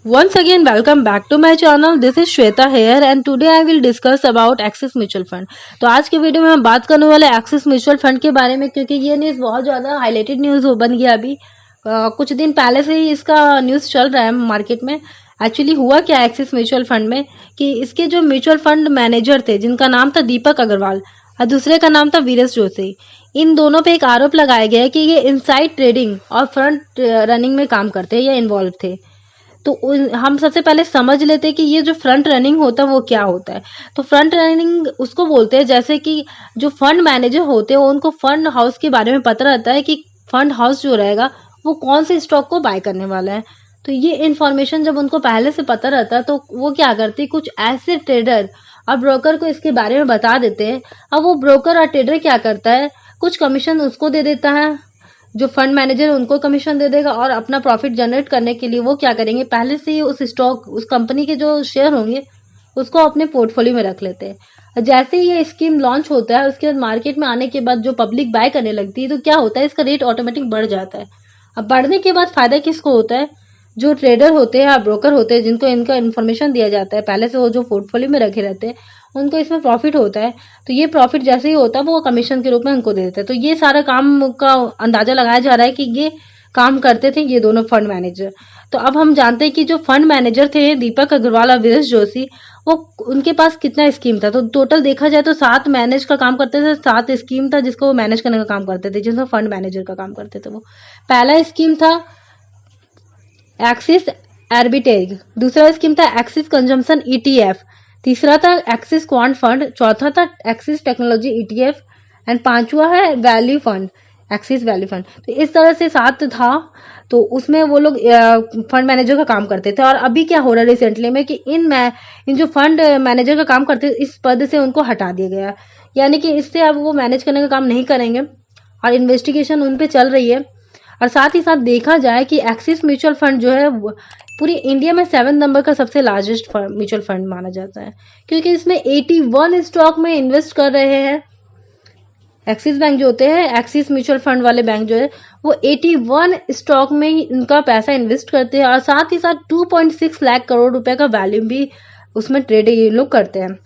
Once again, welcome back to my channel. This is Shweta here and today I will discuss about Axis Mutual Fund. तो आज के video में हम बात करने वाले एक्सिस म्यूचुअल फंड के बारे में, क्योंकि ये न्यूज़ बहुत ज़्यादा हाईलाइटेड न्यूज़ बन गया अभी। कुछ दिन पहले से ही इसका न्यूज़ चल रहा है मार्केट में। एक्चुअली हुआ क्या एक्सिस म्यूचुअल फंड में कि इसके जो म्यूचुअल फंड मैनेजर थे, जिनका नाम था दीपक अग्रवाल और दूसरे का नाम था वीरेश जोशी, इन दोनों पे एक आरोप लगाया गया है कि ये इनसाइड ट्रेडिंग और फ्रंट रनिंग में काम करते हैं या इन्वॉल्व थे। तो हम सबसे पहले समझ लेते हैं कि ये जो फ्रंट रनिंग होता है वो क्या होता है। तो फ्रंट रनिंग उसको बोलते हैं जैसे कि जो फंड मैनेजर होते हैं उनको फंड हाउस के बारे में पता रहता है कि फंड हाउस जो रहेगा वो कौन से स्टॉक को बाय करने वाला है। तो ये इन्फॉर्मेशन जब उनको पहले से पता रहता है तो वो क्या करते हैं, कुछ ऐसे ट्रेडर और ब्रोकर को इसके बारे में बता देते हैं। अब वो ब्रोकर और ट्रेडर क्या करता है, कुछ कमीशन उसको दे देता है, जो फंड मैनेजर उनको कमीशन दे देगा और अपना प्रॉफिट जनरेट करने के लिए वो क्या करेंगे, पहले से ही उस स्टॉक उस कंपनी के जो शेयर होंगे उसको अपने पोर्टफोलियो में रख लेते हैं। जैसे ही ये स्कीम लॉन्च होता है उसके बाद मार्केट में आने के बाद जो पब्लिक बाय करने लगती है तो क्या होता है, इसका रेट ऑटोमेटिक बढ़ जाता है। अब बढ़ने के बाद फायदा किसको होता है, जो ट्रेडर होते हैं या ब्रोकर होते हैं जिनको इनका इन्फॉर्मेशन दिया जाता है पहले से, वो जो पोर्टफोलियो में रखे रहते हैं उनको इसमें प्रॉफिट होता है। तो ये प्रॉफिट जैसे ही होता है वो कमीशन के रूप में उनको दे देते हैं। तो ये सारा काम का अंदाजा लगाया जा रहा है कि ये काम करते थे ये दोनों फंड मैनेजर। तो अब हम जानते हैं कि जो फंड मैनेजर थे दीपक अग्रवाल और वीरेश जोशी, वो उनके पास कितना स्कीम था। तो टोटल देखा जाए तो 7 मैनेज का काम करते थे, 7 स्कीम था जिसको वो मैनेज करने का काम करते थे, जिसमें फंड मैनेजर का काम करते थे। वो पहला स्कीम था एक्सिस आर्बिट्रेज, दूसरा स्कीम था एक्सिस कंजम्पशन ईटीएफ, तीसरा था एक्सिस क्वांट फंड, चौथा था एक्सिस टेक्नोलॉजी ईटीएफ एंड पांचवा है value fund, axis value fund. तो इस तरह से 7 था। तो उसमें वो लोग फंड मैनेजर का काम करते थे। और अभी क्या हो रहा है रिसेंटली में कि इन जो फंड मैनेजर का काम करते इस पद से उनको हटा दिया गया, यानी कि इससे अब वो मैनेज करने का काम नहीं करेंगे और इन्वेस्टिगेशन उन पे चल रही है। और साथ ही साथ देखा जाए कि एक्सिस म्यूचुअल फंड जो है पूरी इंडिया में 7 नंबर का सबसे लार्जेस्ट म्यूचुअल फंड माना जाता है, क्योंकि इसमें 81 स्टॉक में इन्वेस्ट कर रहे हैं। एक्सिस बैंक जो होते हैं, एक्सिस म्यूचुअल फंड वाले बैंक जो है वो 81 स्टॉक में इनका पैसा इन्वेस्ट करते हैं और साथ ही साथ 2.6 लाख करोड़ रुपए का वैल्यूम भी उसमें ट्रेड ये लोग करते हैं।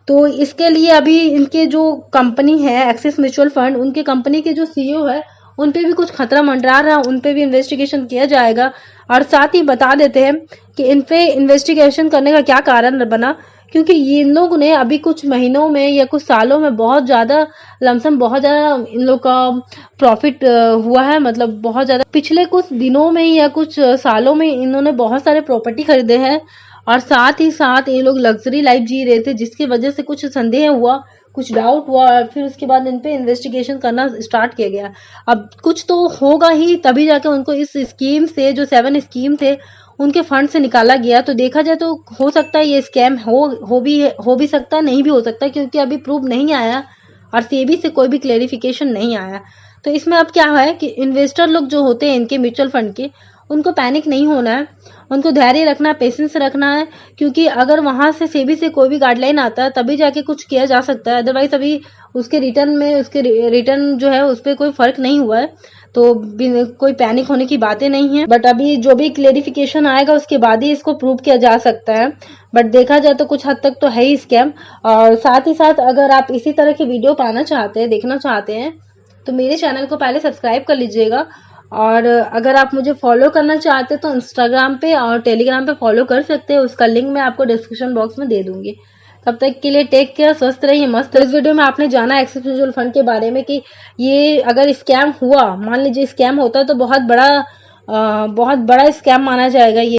तो इसके लिए अभी इनके जो कंपनी है एक्सिस म्यूचुअल फंड, उनके कंपनी के जो सीईओ है उन पे भी कुछ खतरा मंडरा रहा है, उन पे भी इन्वेस्टिगेशन किया जाएगा। और साथ ही बता देते हैं कि इन पे इन्वेस्टिगेशन करने का क्या कारण बना, क्योंकि ये इन लोगों ने अभी कुछ महीनों में या कुछ सालों में बहुत ज़्यादा लमसम बहुत ज़्यादा इन लोग का प्रॉफिट हुआ है। मतलब बहुत ज़्यादा पिछले कुछ दिनों में या कुछ सालों में इन्होंने बहुत सारे प्रॉपर्टी खरीदे हैं और साथ ही साथ ये लोग लग्जरी लाइफ जी रहे थे, जिसकी वजह से कुछ संदेह हुआ, कुछ डाउट हुआ और फिर उसके बाद इन पे इन्वेस्टिगेशन करना स्टार्ट किया गया। अब कुछ तो होगा ही, तभी जाके उनको इस स्कीम से, जो 7 स्कीम थे उनके फंड से निकाला गया। तो देखा जाए तो हो सकता है ये स्कैम हो भी सकता है, नहीं भी हो सकता, क्योंकि अभी प्रूव नहीं आया और सेबी से कोई भी क्लेरिफिकेशन नहीं आया। तो इसमें अब क्या है कि इन्वेस्टर लोग जो होते हैं इनके म्यूचुअल फंड के, उनको पैनिक नहीं होना है, उनको धैर्य रखना है, पेशेंस रखना है, क्योंकि अगर वहां से सेबी से कोई भी गाइडलाइन आता है तभी जाके कुछ किया जा सकता है। अदरवाइज अभी उसके रिटर्न जो है उस पर कोई फर्क नहीं हुआ है, तो कोई पैनिक होने की बातें नहीं है। बट अभी जो भी क्लेरिफिकेशन आएगा उसके बाद ही इसको प्रूव किया जा सकता है। बट देखा जाए तो कुछ हद तक तो है ही स्कैम। और साथ ही साथ अगर आप इसी तरह की वीडियो पाना चाहते हैं, देखना चाहते हैं, तो मेरे चैनल को पहले सब्सक्राइब कर लीजिएगा। और अगर आप मुझे फॉलो करना चाहते हैं तो इंस्टाग्राम पे और टेलीग्राम पे फॉलो कर सकते हैं, उसका लिंक मैं आपको डिस्क्रिप्शन बॉक्स में दे दूंगी। तब तक के लिए टेक केयर, स्वस्थ रहिए, मस्त। इस वीडियो में आपने जाना एक्सिस म्यूचुअल फंड के बारे में कि ये अगर स्कैम हुआ, मान लीजिए स्कैम होता है तो बहुत बड़ा स्कैम माना जाएगा ये।